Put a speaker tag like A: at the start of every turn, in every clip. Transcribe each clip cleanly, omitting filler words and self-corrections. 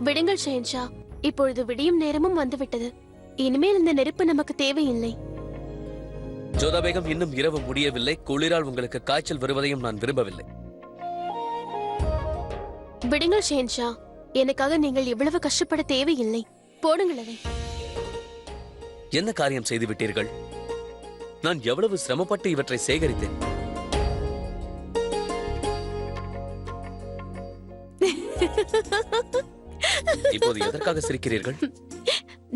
A: விடுங்கள் ஷெஹன்ஷா, இப்பொழுது விடியும் நேரமும் வந்துவிட்டது. இனிமேல் இந்த நெருப்பு நமக்கு தேவையில்லை.
B: ஜோதா பேகம், இன்னும் இரவு முடியவில்லை. குளிரால் உங்களுக்கு காய்ச்சல் வருவதையும் நான் விரும்பவில்லை.
A: விடுங்கள் ஷெஹன்ஷா, எனக்காக நீங்கள் இவ்வளவு கஷ்டப்பட தேவையில்லை. போடுங்கள் அதை.
B: என்ன காரியம் செய்து விட்டீர்கள்? நான் எவ்வளவு சிரமப்பட்டு இவற்றை சேகரித்தேன். இப்போது எதற்காக சிரிக்கிறீர்கள்?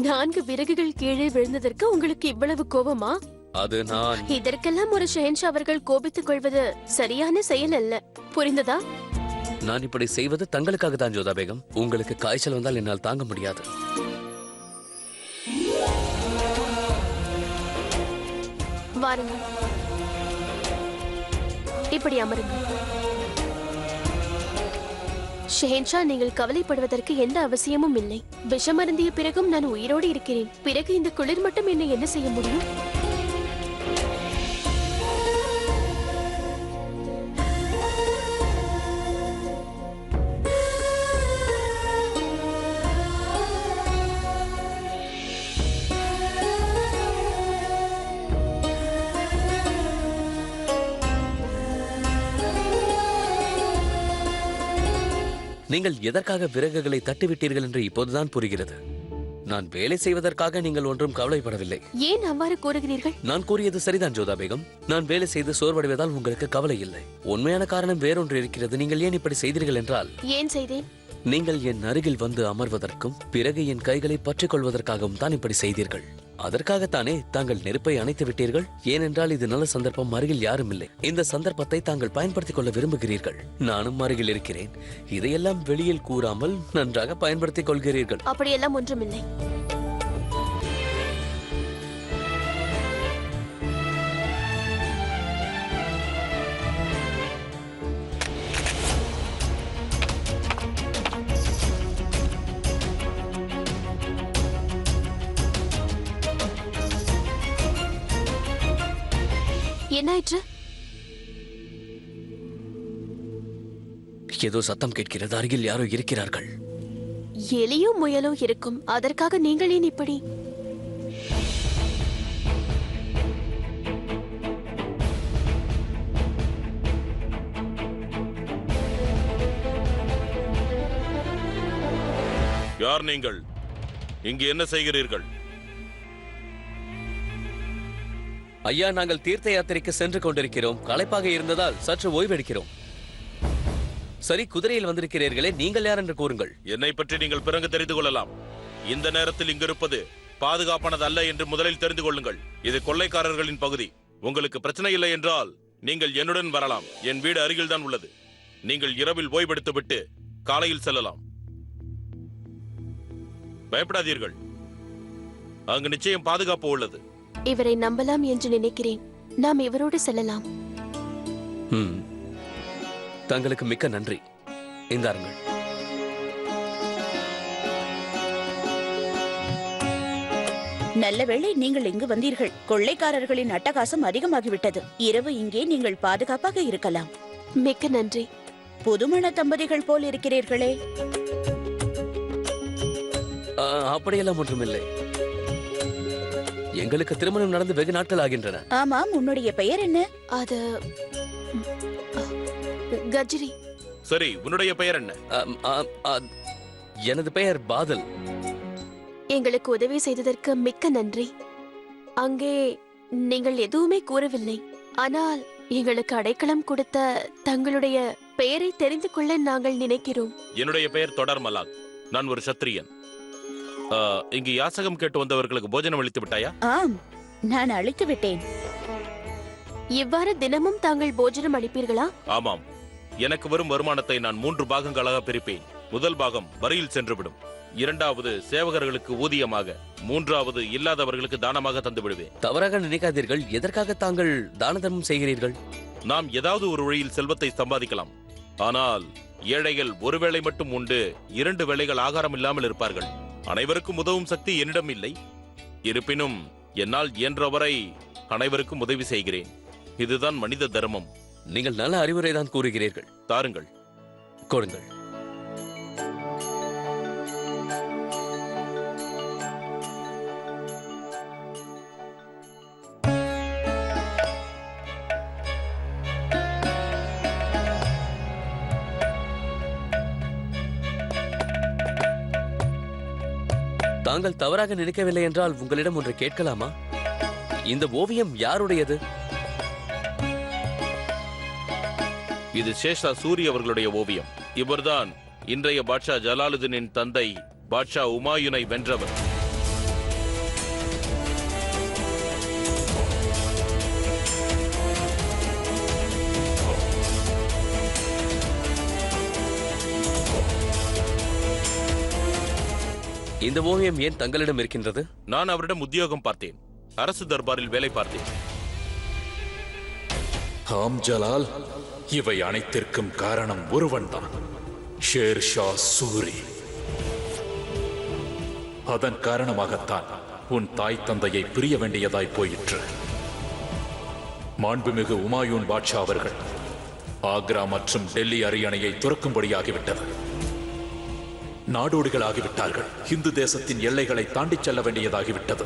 A: 4 விறகுகள் கீழே விழுந்ததற்கு உங்களுக்கு இவ்வளவு கோபமா?
B: அது நான்
A: இதற்கெல்லாம் ஒரு ஷெஹன்ஷா அவர்கள் கோபித்துக் கொள்வது சரியான செயல் அல்ல. புரிந்ததா?
B: நான் இப்படி செய்வது தங்களுக்காக தான் ஜோதா பேகம். உங்களுக்கு காய்ச்சல் வந்தால் என்னால் தாங்க முடியாது.
A: வாருங்கள், இப்படி அமருங்கள். ஷெஹன்ஷா, நீங்கள் கவலைப்படுவதற்கு எந்த அவசியமும் இல்லை. விஷம் அருந்திய பிறகும் நான் உயிரோடு இருக்கிறேன். பிறகு இந்த குளிர் மட்டும் என்னை என்ன செய்ய முடியும்?
B: நீங்கள் எதற்காக விறகுகளை தட்டிவிட்டீர்கள் என்று இப்போதுதான் புரிகிறது. நான் வேலை செய்வதற்காக நீங்கள் ஒன்றும் கவலைப்படவில்லை.
A: ஏன் அவ்வாறு கூறுகிறீர்கள்?
B: நான் கூறியது சரிதான் ஜோதா பேகம். நான் வேலை செய்து சோர்வடைவதால் உங்களுக்கு கவலை இல்லை. உண்மையான காரணம் வேறொன்று இருக்கிறது. நீங்கள் ஏன் இப்படி செய்தீர்கள் என்றால்...
A: ஏன் செய்தேன்?
B: நீங்கள் என் அருகில் வந்து அமர்வதற்கும் பிறகு என் கைகளை பற்றிக் கொள்வதற்காகவும் தான் இப்படி செய்தீர்கள். அதற்காகத்தானே தாங்கள் நெருப்பை அணைத்து விட்டீர்கள். ஏனென்றால் இது நல்ல சந்தர்ப்பம். அருகில் யாரும் இல்லை. இந்த சந்தர்ப்பத்தை தாங்கள் பயன்படுத்திக் கொள்ள விரும்புகிறீர்கள். நானும் அருகில் இருக்கிறேன். இதையெல்லாம் வெளியில் கூறாமல் நன்றாக பயன்படுத்திக் கொள்கிறீர்கள்.
A: அப்படியெல்லாம் ஒன்றுமில்லை. என்னாயிற்று?
B: ஏதோ சத்தம் கேட்கிறது. அருகில் யாரோ இருக்கிறார்கள்.
A: எலியோ முயலோ இருக்கும். அதற்காக நீங்கள் ஏன் இப்படி?
C: யார் நீங்கள்? இங்கு என்ன செய்கிறீர்கள்?
B: ஐயா, நாங்கள் தீர்த்த யாத்திரைக்கு சென்று கொண்டிருக்கிறோம். களைப்பாக இருந்ததால் சற்று ஓய்வெடுக்கிறோம். சரி, குதிரையில் வந்திருக்கிறீர்களே, நீங்கள் யார் என்று கூறுங்கள்.
C: என்னை பற்றி நீங்கள் பிறகு தெரிந்து கொள்ளலாம். இந்த நேரத்தில் இங்கிருப்பது பாதுகாப்பானது அல்ல என்று முதலில் தெரிந்து கொள்ளுங்கள். இது கொள்ளைக்காரர்களின் பகுதி. உங்களுக்கு பிரச்சனை இல்லை என்றால் நீங்கள் என்னுடன் வரலாம். என் வீடு அருகில் தான் உள்ளது. நீங்கள் இரவில் ஓய்வெடுத்துவிட்டு காலையில் செல்லலாம். பயப்படாதீர்கள், அங்கு நிச்சயம் பாதுகாப்பு உள்ளது.
A: இவரை நம்பலாம் என்று நினைக்கிறேன். நாம் இவரோடு செல்லலாம்.
B: தங்களுக்கு மிக்க நன்றி. இந்தாருங்கள்.
D: நல்ல வேளை நீங்கள் இங்கு வந்தீர்கள். கொள்ளைக்காரர்களின் அட்டகாசம் அதிகமாகிவிட்டது. இரவு இங்கே நீங்கள் பாதுகாப்பாக இருக்கலாம்.
A: மிக்க நன்றி.
D: புதுமண தம்பதிகள் போல் இருக்கிறீர்களே.
B: அப்படியெல்லாம் ஒன்றுமில்லை. எங்களுக்கு திருமணம் நடந்து வெகு நாட்கள் ஆகின்றன.
D: ஆமாம், உன்னுடைய பெயர் என்ன?
A: அது கஜ்ரி.
C: சரி, உன்னுடைய பெயர் என்ன?
B: எனது பெயர் பாதல்.
A: எங்களுக்கு உதவி செய்ததற்கு மிக்க நன்றி. அங்கே நீங்கள் எதுவுமே கூறவில்லை. ஆனால் எங்களுக்கு அடைக்கலம் கொடுத்த தங்களுடைய பெயரை தெரிந்து கொள்ள நாங்கள் நினைக்கிறோம்.
C: என்னுடைய பெயர் தொடர் மலாக். நான் ஒரு சத்திரியன். இங்கு யாசகம் கேட்டு வந்தவர்களுக்கு போஜனம் அளித்து விட்டாயா?
D: ஆம், நான் அளித்து விட்டேன்.
A: இவ்வாறு தினமும் தாங்கள் போஜனம் அளிப்பீர்களா?
C: ஆமாம். எனக்கு வரும் வருமானத்தை நான் 3 பாகங்களாக பிரிப்பேன். முதல் பாகம் வரியில் சென்றுவிடும். 2வது சேவகர்களுக்கு ஊதியமாக, 3வது இல்லாதவர்களுக்கு தானமாக தந்து விடுவேன்.
B: தவறாக நினைக்காதீர்கள். எதற்காக தாங்கள் தான தர்மம் செய்கிறீர்கள்?
C: நாம் ஏதாவது ஒரு வழியில் செல்வத்தை சம்பாதிக்கலாம். ஆனால் ஏழைகள் ஒரு வேளை மட்டும் உண்டு 2 வேளைகள் ஆகாரம் இல்லாமல் இருப்பார்கள். அனைவருக்கும் உதவும் சக்தி என்னிடம் இல்லை. இருப்பினும் என்னால் இயன்றவரை அனைவருக்கும் உதவி செய்கிறேன். இதுதான் மனித தர்மம்.
B: நீங்கள் நல்ல அறிவுரை தான் கூறுகிறீர்கள்.
C: தாருங்கள்,
B: கொடுங்கள். தாங்கள் தவறாக நினைக்கவில்லை என்றால் உங்களிடம் ஒன்று கேட்கலாமா? இந்த ஓவியம் யாருடையது?
C: இது சேஷா சூரி அவர்களுடைய ஓவியம். இவர்தான் இன்றைய பாட்ஷா ஜலாலுதீனின் தந்தை பாட்ஷா உமாயுனை வென்றவர்.
B: இந்த ஓவியம் ஏன் தங்களிடம் இருக்கின்றது?
C: நான் அவரிடம் உத்தியோகம் பார்த்தேன், அரசு தர்பாரில் வேலை பார்த்தேன்.
E: ஆம் ஜலால், இவை அனைத்திற்கும் காரணம் ஒருவன்தான், ஷேர் ஷா சூரி. அதன் காரணமாகத்தான் உன் தாய் தந்தையை பிரிய வேண்டியதாய் போயிற்று. மாண்புமிகு உமாயூன் பாட்ஷா அவர்கள் ஆக்ரா மற்றும் டெல்லி அரியணையை துறக்கும்படியாகிவிட்டது. நாடோடிகளாகிவிட்டார்கள். இந்து தேசத்தின் எல்லைகளை தாண்டிச் செல்ல வேண்டியதாகிவிட்டது.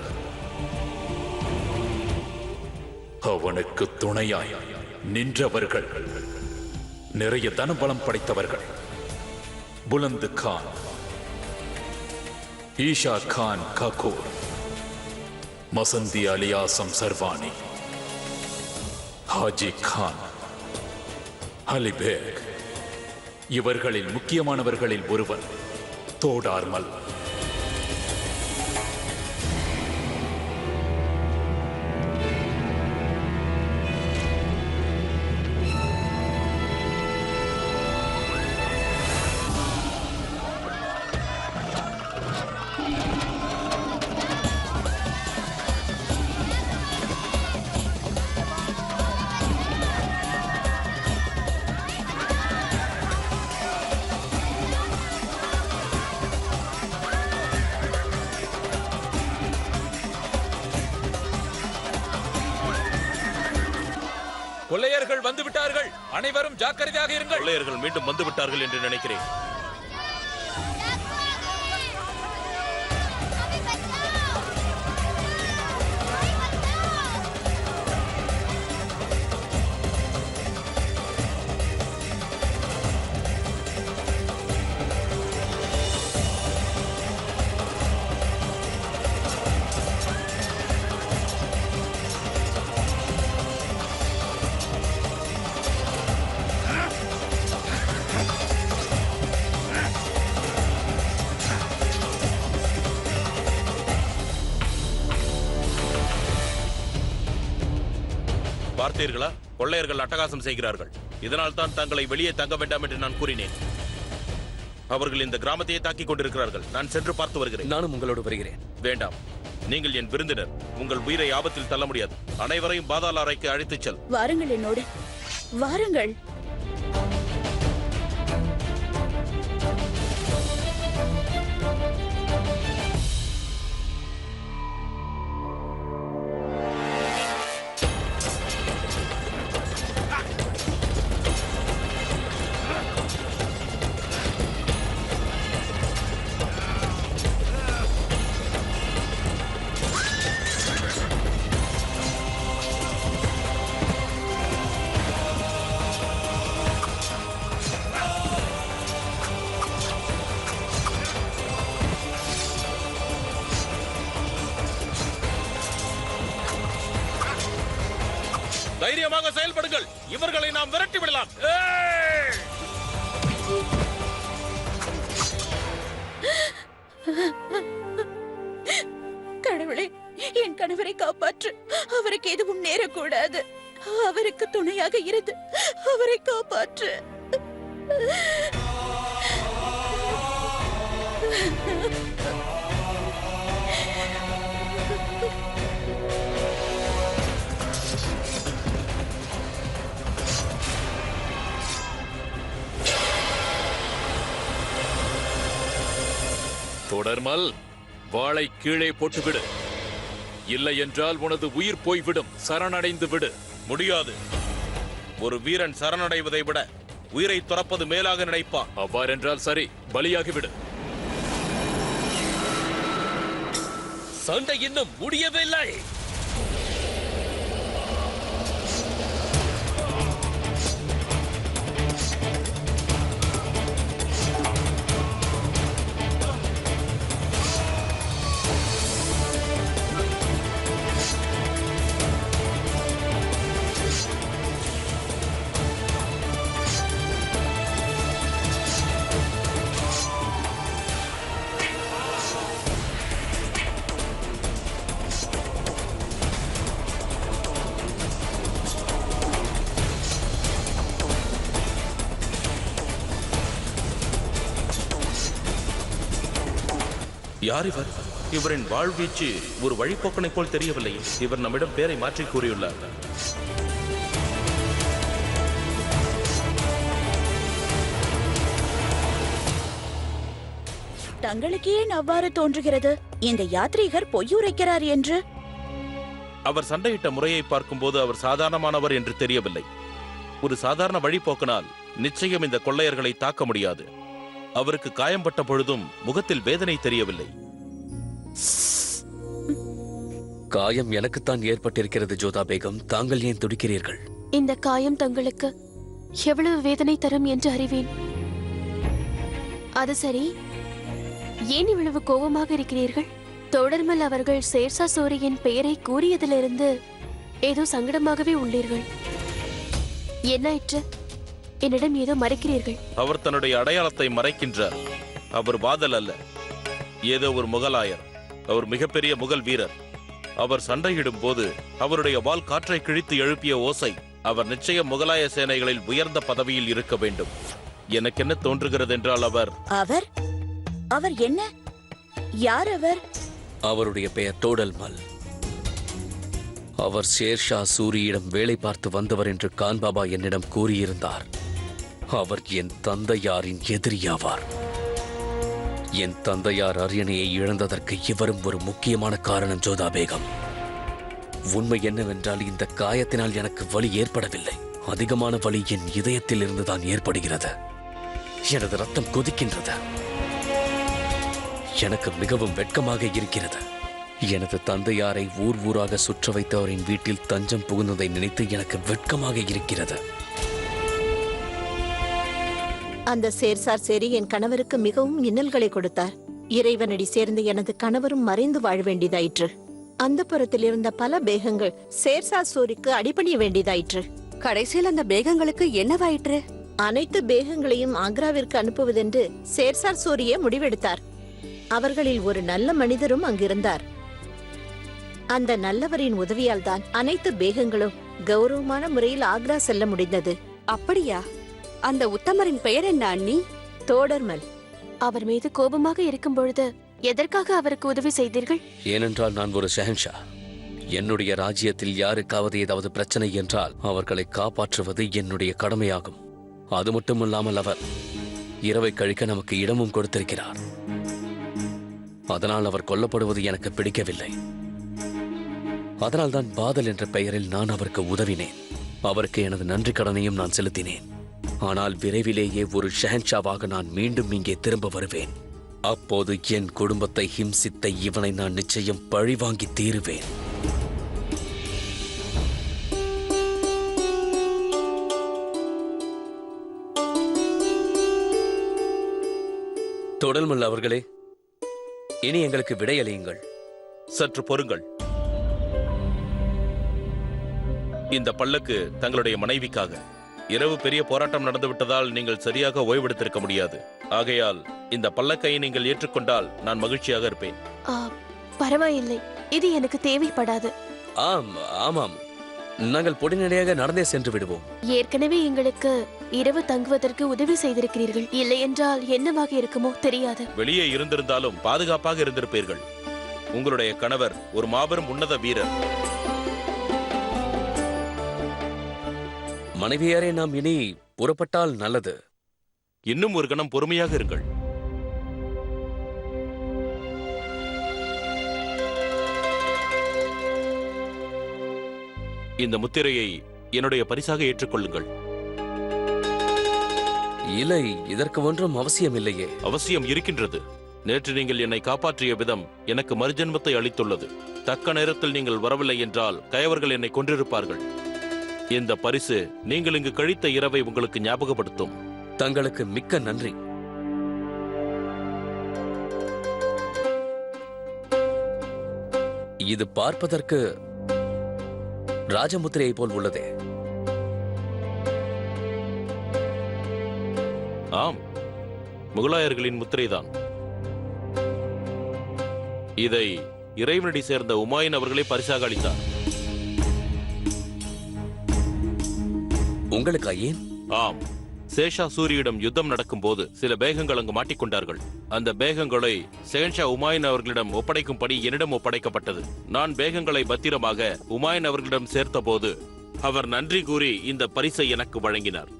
E: அவனுக்கு துணையாய் நின்றவர்கள் நிறைய தனபலம் படைத்தவர்கள். புலந்து கான், ஈஷா கான் ககூர், மசந்தி அலியாசம் சர்வானி, ஹாஜி கான், அலிபேக். இவர்களில் முக்கியமானவர்களில் ஒருவன் தோடார்மல்.
F: கொள்ளையர்கள் வந்து விட்டார்கள். அனைவரும் ஜாக்கிரதையாக இருங்கள்.
C: கொள்ளையர்கள் மீண்டும் வந்து விட்டார்கள் என்று நினைக்கிறேன். பார்த்தீர்களா, கொள்ளையர்கள் அட்டகாசம் செய்கிறார்கள். இதனால் தான் தங்களை வெளியே தங்க வேண்டாம் என்று நான் கூறினேன். அவர்கள் இந்த கிராமத்தையே தாக்கிக் கொண்டிருக்கிறார்கள். நான் சென்று பார்த்து வருகிறேன்.
B: நானும் உங்களோடு வருகிறேன்.
C: வேண்டாம், நீங்கள் என் விருந்தினர். உங்கள் உயிரை ஆபத்தில் தள்ள முடியாது. அனைவரையும் பாதாள அறைக்கு அழைத்துச் செல்.
D: வாருங்கள் என்னோடு, வாருங்கள்.
C: தைரியமாக செயல்படுங்கள். இவர்களை நாம் விரட்டி விடலாம்.
D: கடவுளே, என் கணவரை காப்பாற்று. அவருக்கு எதுவும் நேரக்கூடாது. அவருக்கு துணையாக இருந்து அவரை காப்பாற்று.
E: தொடர்மல், வாளை கீழே போட்டுவிடு. இல்லை என்றால் உனது உயிர் போய்விடும். சரணடைந்து விடு.
C: முடியாது. ஒரு வீரன் சரணடைவதை விட உயிரை துறப்பது மேலாக நினைப்பான்.
E: அவ்வாறென்றால் சரி, பலியாகிவிடு.
B: சண்டை இன்னும் முடியவில்லை.
C: யார் இவர்? இவரின் வாழ்வீச்சு ஒரு வழிபோக்கனை போல் தெரியவில்லை. இவர் நம்மிடம் பேரை மாற்றி கூறியுள்ளார்.
D: தங்களுக்கு ஏன் அவ்வாறு தோன்றுகிறது? இந்த யாத்ரீகர் பொய்யுரைக்கிறார் என்று.
C: அவர் சண்டையிட்ட முறையை பார்க்கும்போது அவர் சாதாரணமானவர் என்று தெரியவில்லை. ஒரு சாதாரண வழிபோக்கனால் நிச்சயம் இந்த கொள்ளையர்களை தாக்க முடியாது. அவருக்கு காயம்பட்ட பொழுதும் முகத்தில் வேதனை தெரியவில்லை.
B: காயம் எனக்குத்தான் ஏற்பட்டிருக்கிறது ஜோதா பேகம். தாங்கள் ஏன் துடிக்கிறீர்கள்?
A: இந்த காயம் தங்களுக்கு எவ்வளவு வேதனை தரும் என்று அறிவேன். அது சரி, ஏன் இவ்வளவு கோபமாக இருக்கிறீர்கள்? தொடர்மல் அவர்கள் சேர்சா சோரியின் பெயரை கூறியதிலிருந்து ஏதோ சங்கடமாகவே உள்ளீர்கள். என்னாயிற்று? என்னிடம் ஏதோ மறைக்கிறீர்கள்.
C: அவர் தன்னுடைய அடையாளத்தை மறைக்கின்றார். அவர் பாதல் அல்ல, ஏதோ ஒரு முகலாயர். அவர் மிகப்பெரிய முகல் வீரர். அவர் சண்டையிடும் போது அவருடைய வாள் காற்றை கிழித்து எழுப்பிய ஓசை. அவர் நிச்சயம் முகலாய சேனைகளில் உயர்ந்த பதவியில் இருக்க வேண்டும். எனக்கு என்ன தோன்றுகிறது என்றால் அவர்
D: அவர் என்ன? யார் அவர்?
B: அவருடைய பெயர் டோடல்மல். அவர் ஷேர்ஷா சூரியிடம் வேலை பார்த்து வந்தவர் என்று கான் பாபா என்னிடம் கூறியிருந்தார். அவர் என் தந்தையாரின் எதிரியாவார். என் தந்தையார் அரியணையை இழந்ததற்கு இவரும் ஒரு முக்கியமான காரணம் ஜோதா பேகம். உண்மை என்னவென்றால் இந்த காயத்தினால் எனக்கு வலி ஏற்படவில்லை. அதிகமான வலி என் இதயத்தில் இருந்துதான் ஏற்படுகிறது. எனது ரத்தம் கொதிக்கின்றது. எனக்கு மிகவும் வெட்கமாக இருக்கிறது. எனது தந்தையாரை ஊர் ஊராக சுற்ற வைத்தவரின் வீட்டில் தஞ்சம் புகுந்ததை நினைத்து எனக்கு வெட்கமாக இருக்கிறது.
G: அந்த சேர்சார் சேரி என் கணவருக்கு மிகவும் இன்னல்களை கொடுத்தார். இறைவனடி சேர்ந்து எனது கணவரும் மறைந்து வாழ வேண்டியதாயிற்று. அந்த புறத்தில் இருந்த பல பேகங்கள் சேர்சார் சோரிக்கு அடிபணிய வேண்டியதாயிற்று.
H: கடைசியில் அந்த பேகங்களுக்கு என்னவாயிற்று?
G: அனைத்து பேகங்களையும் ஆக்ராவிற்கு அனுப்புவதென்று சேர்சார் சோரியே முடிவெடுத்தார். அவர்களில் ஒரு நல்ல மனிதரும் அங்கிருந்தார். அந்த நல்லவரின் உதவியால் தான் அனைத்து பேகங்களும் கௌரவமான முறையில் ஆக்ரா செல்ல முடிந்தது.
H: அப்படியா? அந்த உத்தமரின் பெயர் என்ன அண்ணி?
G: தோடர்மல்.
A: அவர் மீது கோபமாக இருக்கும் பொழுது எதற்காக அவருக்கு உதவி செய்தீர்கள்?
B: ஏனென்றால் நான் ஒரு ஷெஹன்ஷா. என்னுடைய ராஜ்யத்தில் யாருக்காவது ஏதாவது பிரச்சனை என்றால் அவர்களை காப்பாற்றுவது என்னுடைய கடமையாகும். அது மட்டுமல்லாமல் அவர் இரவை கழிக்க நமக்கு இடமும் கொடுத்திருக்கிறார். அதனால் அவர் கொல்லப்படுவது எனக்கு பிடிக்கவில்லை. அதனால்தான் பாதல் என்ற பெயரில் நான் அவருக்கு உதவினேன். அவருக்கு எனது நன்றி கடனையும் நான் செலுத்தினேன். ஆனால் விரைவிலேயே ஒரு ஷெஹன்ஷாவாக நான் மீண்டும் இங்கே திரும்ப வருவேன். அப்போது என் குடும்பத்தை ஹிம்சித்த இவனை நான் நிச்சயம் பழிவாங்கி தீருவேன். தொடர்மல் அவர்களே, இனி எங்களுக்கு விடையளியுங்கள்.
C: சற்று பொறுங்கள். இந்த பல்லக்கு தங்களுடைய மனைவிக்காக. இரவு பெரிய போராட்டம் நடந்துவிட்டதால் நீங்கள் சரியாக ஓய்வெடுத்திருக்க முடியாது. ஆகையால் இந்த பல்லக்கை நீங்கள் ஏற்றுக்கொண்டால் நான் மகிழ்ச்சியாக இருப்பேன்.
A: பரவாயில்லை, இது எனக்கு தேவைப்படாது.
B: ஆமாம், நாங்கள் பொடிநடையாக நடந்தே சென்று விடுவோம்.
A: ஏற்கனவே எங்களுக்கு இரவு தங்குவதற்கு உதவி செய்திருக்கிறீர்கள். இல்லை என்றால் என்னவாக இருக்குமோ தெரியாது.
C: வெளியே இருந்திருந்தாலும் பாதுகாப்பாக இருந்திருப்பீர்கள். உங்களுடைய கணவர் ஒரு மாபெரும் உன்னத வீரர்.
B: மனைவியாரே, நாம் இனி புறப்பட்டால் நல்லது.
C: இன்னும் ஒரு கணம் பொறுமையாக இருங்கள். இந்த முத்திரையை என்னுடைய பரிசாக ஏற்றுக்கொள்ளுங்கள்.
B: இல்லை, இதற்கு ஒன்றும் அவசியம் இல்லையே.
C: அவசியம் இருக்கின்றது. நேற்று நீங்கள் என்னை காப்பாற்றிய விதம் எனக்கு மறுஜன்மத்தை அளித்துள்ளது. தக்க நேரத்தில் நீங்கள் வரவில்லை என்றால் கயவர்கள் என்னை கொன்றிருப்பார்கள். இந்த பரிசு நீங்கள் இங்கு கழித்த இரவை உங்களுக்கு ஞாபகப்படுத்தும்.
B: தங்களுக்கு மிக்க நன்றி. இது பார்ப்பதற்கு ராஜமுத்திரையை போல் உள்ளதே.
C: ஆம், முகலாயர்களின் முத்திரைதான். இதை இறைவனடி சேர்ந்த உமாயின் அவர்களே பரிசாக அளித்தார்.
B: உங்களுக்கா? ஏன்?
C: ஆம், சேஷா சூரியிடம் யுத்தம் நடக்கும் போது சில பேகங்கள் அங்கு மாட்டிக்கொண்டார்கள். அந்த பேகங்களை ஷெஹன்ஷா உமாயூன் அவர்களிடம் ஒப்படைக்கும்படி என்னிடம் ஒப்படைக்கப்பட்டது. நான் பேகங்களை பத்திரமாக உமாயூன் அவர்களிடம் சேர்த்த போது அவர் நன்றி கூறி இந்த பரிசை எனக்கு வழங்கினார்.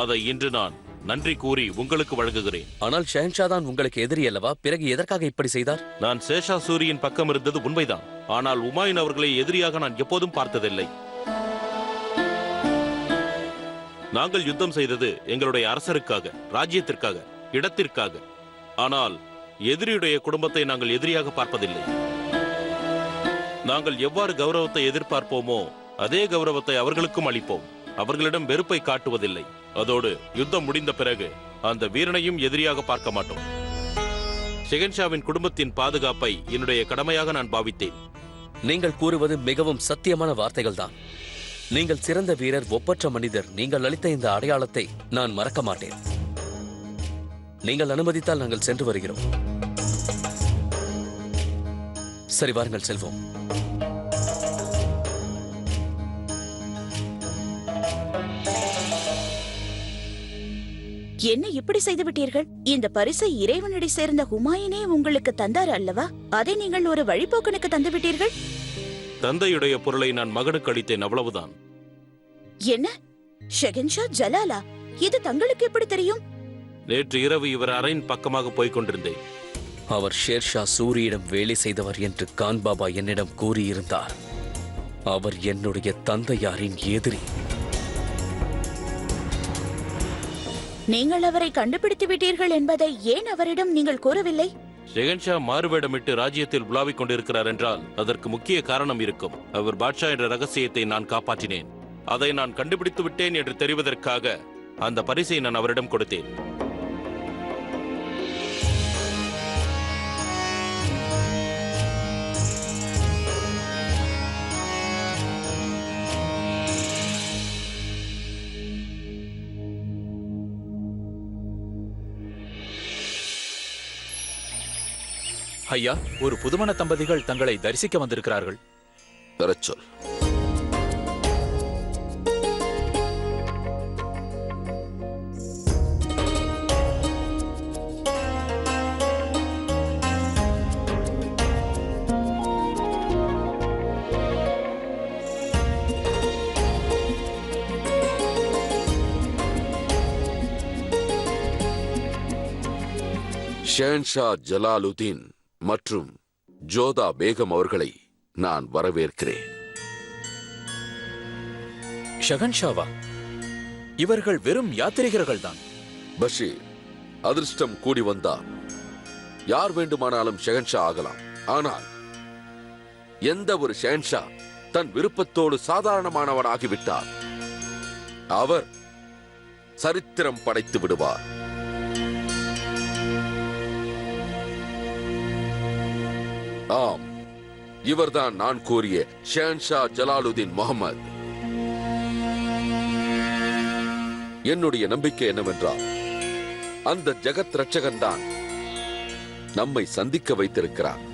C: அதை இன்று நான் நன்றி கூறி உங்களுக்கு வழங்குகிறேன்.
B: ஆனால் ஷெஹன்ஷா தான் உங்களுக்கு எதிரி அல்லவா? பிறகு எதற்காக இப்படி செய்தார்?
C: நான் சேஷா சூரியின் பக்கம் இருந்தது உண்மைதான். ஆனால் உமாயூன் அவர்களை எதிரியாக நான் எப்போதும் பார்த்ததில்லை. நாங்கள் யுத்தம் செய்தது எங்களுடைய அரசருக்காக, ராஜ்யத்திற்காக, இடத்திற்காக. ஆனால் எதிரியுடைய குடும்பத்தை நாங்கள் எதிரியாக பார்ப்பதில்லை. நாங்கள் எவ்வாறு கௌரவத்தை எதிர்பார்ப்போமோ அதே கௌரவத்தை அவர்களுக்கும் அளிப்போம். அவர்களிடம் வெறுப்பை காட்டுவதில்லை. அதோடு யுத்தம் முடிந்த பிறகு அந்த வீரனையும் எதிரியாக பார்க்க மாட்டோம். ஷெஹன்ஷாவின் குடும்பத்தின் பாதுகாப்பை என்னுடைய கடமையாக நான் பாவித்தேன்.
B: நீங்கள் கூறுவது மிகவும் சத்தியமான வார்த்தைகள் தான். நீங்கள் சிறந்த வீரர், ஒப்பற்ற மனிதர். நீங்கள் அளித்த இந்த அடையாளத்தை நான் மறக்க மாட்டேன். நீங்கள் அனுமதித்தால் நாங்கள் சென்று வருகிறோம். சரி, வாருங்கள் செல்வோம்.
D: என்ன இப்படி செய்து விட்டீர்கள்? இந்த பரிசை இறைவனடி சேர்ந்த ஹுமாயூனே உங்களுக்கு தந்தார் அல்லவா? அதை நீங்கள் ஒரு வழிபோக்கனுக்கு தந்து விட்டீர்கள்.
C: தந்தையுடைய பொருளை நான் மகனுக்கு அளித்தேன், அவ்வளவுதான்.
D: என்ன? ஷெஹன்ஷா ஜலாலா? இது தங்களுக்கு எப்படி தெரியும்?
C: நேற்று இரவு இவர் அறையின் பக்கமாக போய்க் கொண்டிருந்தேன்.
B: அவர் ஷேர்ஷா சூரியிடம் வேலை செய்தவர் என்று கான் பாபா என்னிடம் கூறியிருந்தார். அவர் என்னுடைய தந்தையாரின் எதிரி.
D: நீங்கள் அவரை கண்டுபிடித்து விட்டீர்கள் என்பதை ஏன் அவரிடம் நீங்கள் கூறவில்லை?
C: ஷெஹன்ஷா மாறுவேடமிட்டு ராஜ்யத்தில் உலாவிக் கொண்டிருக்கிறார் என்றால் அதற்கு முக்கிய காரணம் இருக்கும். அவர் பாட்ஷா என்ற ரகசியத்தை நான் காப்பாற்றினேன். அதை நான் கண்டுபிடித்து விட்டேன் என்று தெரிவதற்காக அந்த பரிசை நான் அவரிடம் கொடுத்தேன்.
F: ஐயா, ஒரு புதுமண தம்பதிகள் தங்களை தரிசிக்க வந்திருக்கிறார்கள்.
I: வரச் சொல். ஷெஹன்ஷா ஜலாலுதீன் மற்றும் ஜோதா பேகம் அவர்களை நான் வரவேற்கிறேன்.
F: ஷெஹன்ஷாவா? இவர்கள் வெறும் யாத்திரிகர்கள் தான்.
I: பஷீர், அதிர்ஷ்டம் கூடி வந்தால் யார் வேண்டுமானாலும் ஷெஹன்ஷா ஆகலாம். ஆனால் எந்த ஒரு ஷெஹன்ஷா தன் விருப்பத்தோடு சாதாரணமானவனாகிவிட்டார், அவர் சரித்திரம் படைத்து விடுவார். ஆம், இவர்தான் நான் கூறிய ஷெஹன்ஷா ஜலாலுதீன் முகமது. என்னுடைய நம்பிக்கை என்னவென்றால் அந்த ஜகத் ரட்சகன் தான் நம்மை சந்திக்க வைத்திருக்கிறார்.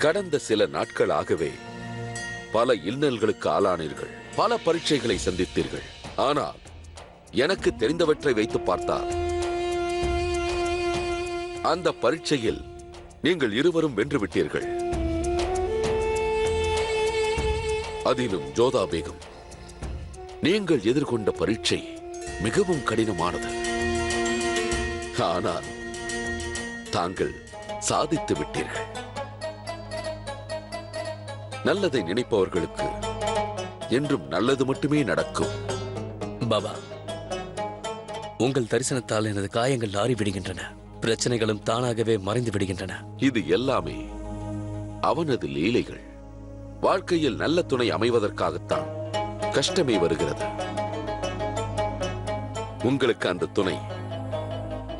I: கடந்த சில நாட்களாகவே பல இன்னல்களுக்கு ஆளானீர்கள், பல பரீட்சைகளை சந்தித்தீர்கள். ஆனால் எனக்கு தெரிந்தவற்றை வைத்து பார்த்தால் அந்த பரீட்சையில் நீங்கள் இருவரும் வென்று விட்டீர்கள். அதிலும் ஜோதா பேகம், நீங்கள் எதிர்கொண்ட பரீட்சை மிகவும் கடினமானது. ஆனால் தாங்கள் சாதித்து விட்டீர்கள். நல்லதை நினைப்பவர்களுக்கு என்றும் நல்லது மட்டுமே நடக்கும்.
B: பாபா, உங்கள் தரிசனத்தால் எனது காயங்கள் ஆறிவிடுகின்றன. பிரச்சனைகளும் தானாகவே மறைந்து விடுகின்றன.
I: இது எல்லாமே அவனது லீலைகள். வாழ்க்கையில் நல்ல துணை அமைவதற்காகத்தான் கஷ்டமே வருகிறது. உங்களுக்கு அந்த துணை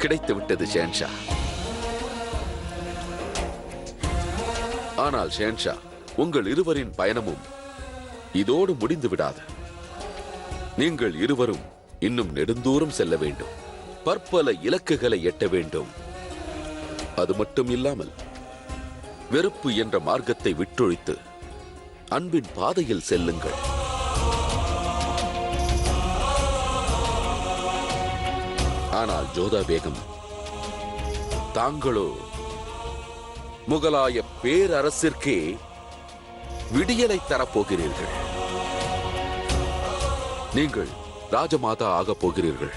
I: கிடைத்து விட்டது ஷெஹன்ஷா. ஆனால் ஷெஹன்ஷா, உங்கள் இருவரின் பயணமும் இதோடு முடிந்து விடாது. நீங்கள் இருவரும் இன்னும் நெடுந்தூரம் செல்ல வேண்டும், பற்பல இலக்குகளை எட்ட வேண்டும். அது மட்டும் இல்லாமல் வெறுப்பு என்ற மார்க்கத்தை விட்டொழித்து அன்பின் பாதையில் செல்லுங்கள். ஆனால் ஜோதா பேகம், தாங்களோ முகலாய பேரரசிற்கே விடியலை தரப்போகிறீர்கள். நீங்கள் ராஜமாதா ஆகப் போகிறீர்கள்.